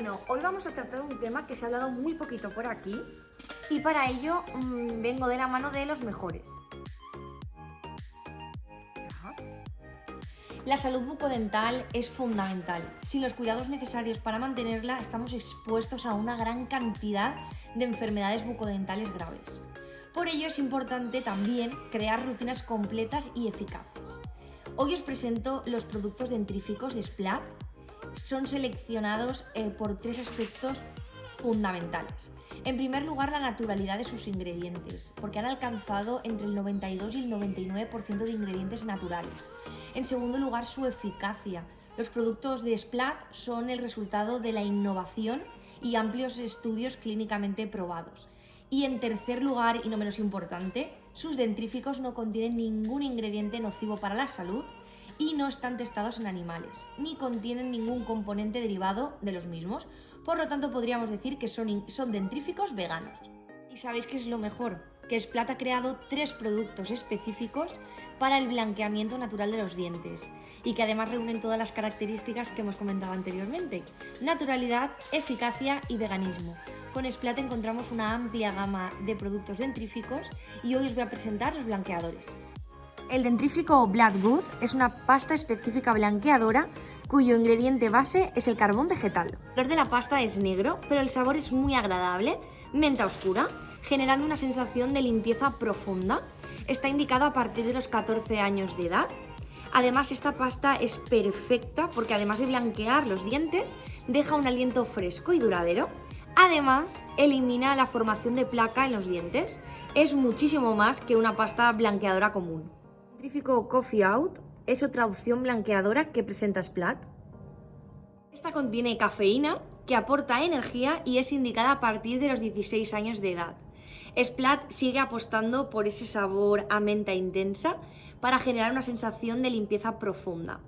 Bueno, hoy vamos a tratar un tema que se ha hablado muy poquito por aquí y para ello vengo de la mano de los mejores. La salud bucodental es fundamental. Sin los cuidados necesarios para mantenerla, estamos expuestos a una gran cantidad de enfermedades bucodentales graves. Por ello es importante también crear rutinas completas y eficaces. Hoy os presento los productos dentríficos de Splat. Son seleccionados por tres aspectos fundamentales. En primer lugar, la naturalidad de sus ingredientes, porque han alcanzado entre el 92 y el 99% de ingredientes naturales. En segundo lugar, su eficacia. Los productos de Splat son el resultado de la innovación y amplios estudios clínicamente probados. Y en tercer lugar, y no menos importante, sus dentríficos no contienen ningún ingrediente nocivo para la salud y no están testados en animales, ni contienen ningún componente derivado de los mismos. Por lo tanto, podríamos decir que son dentríficos veganos. ¿Y sabéis qué es lo mejor? Que Splat ha creado 3 productos específicos para el blanqueamiento natural de los dientes y que además reúnen todas las características que hemos comentado anteriormente: naturalidad, eficacia y veganismo. Con Splat encontramos una amplia gama de productos dentríficos y hoy os voy a presentar los blanqueadores. El dentrífico Blackwood es una pasta específica blanqueadora cuyo ingrediente base es el carbón vegetal. El color de la pasta es negro, pero el sabor es muy agradable, menta oscura, generando una sensación de limpieza profunda. Está indicado a partir de los 14 años de edad. Además, esta pasta es perfecta porque además de blanquear los dientes, deja un aliento fresco y duradero. Además, elimina la formación de placa en los dientes. Es muchísimo más que una pasta blanqueadora común. El dentrífico Coffee Out es otra opción blanqueadora que presenta Splat. Esta contiene cafeína, que aporta energía y es indicada a partir de los 16 años de edad. Splat sigue apostando por ese sabor a menta intensa para generar una sensación de limpieza profunda.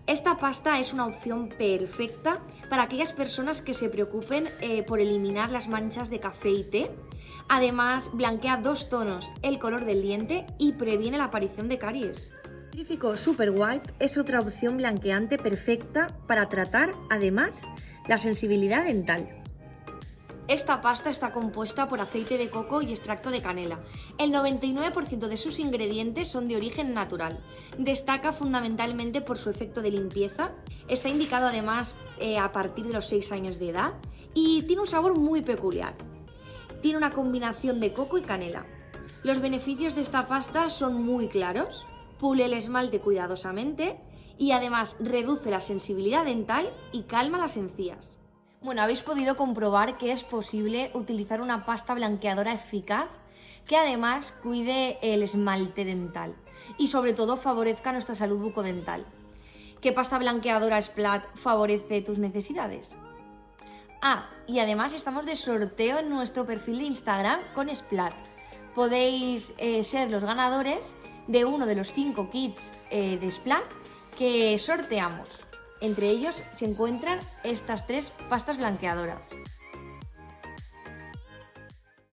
Esta pasta es una opción perfecta para aquellas personas que se preocupen por eliminar las manchas de café y té. Además, blanquea 2 tonos el color del diente y previene la aparición de caries. El dentrífico Super White es otra opción blanqueante perfecta para tratar, además, la sensibilidad dental. Esta pasta está compuesta por aceite de coco y extracto de canela. El 99% de sus ingredientes son de origen natural. Destaca fundamentalmente por su efecto de limpieza. Está indicado además a partir de los 6 años de edad y tiene un sabor muy peculiar. Tiene una combinación de coco y canela. Los beneficios de esta pasta son muy claros. Pule el esmalte cuidadosamente y además reduce la sensibilidad dental y calma las encías. Bueno, habéis podido comprobar que es posible utilizar una pasta blanqueadora eficaz que además cuide el esmalte dental y sobre todo favorezca nuestra salud bucodental. ¿Qué pasta blanqueadora Splat favorece tus necesidades? Y además estamos de sorteo en nuestro perfil de Instagram con Splat. Podéis ser los ganadores de uno de los 5 kits de Splat que sorteamos. Entre ellos se encuentran estas 3 pastas blanqueadoras.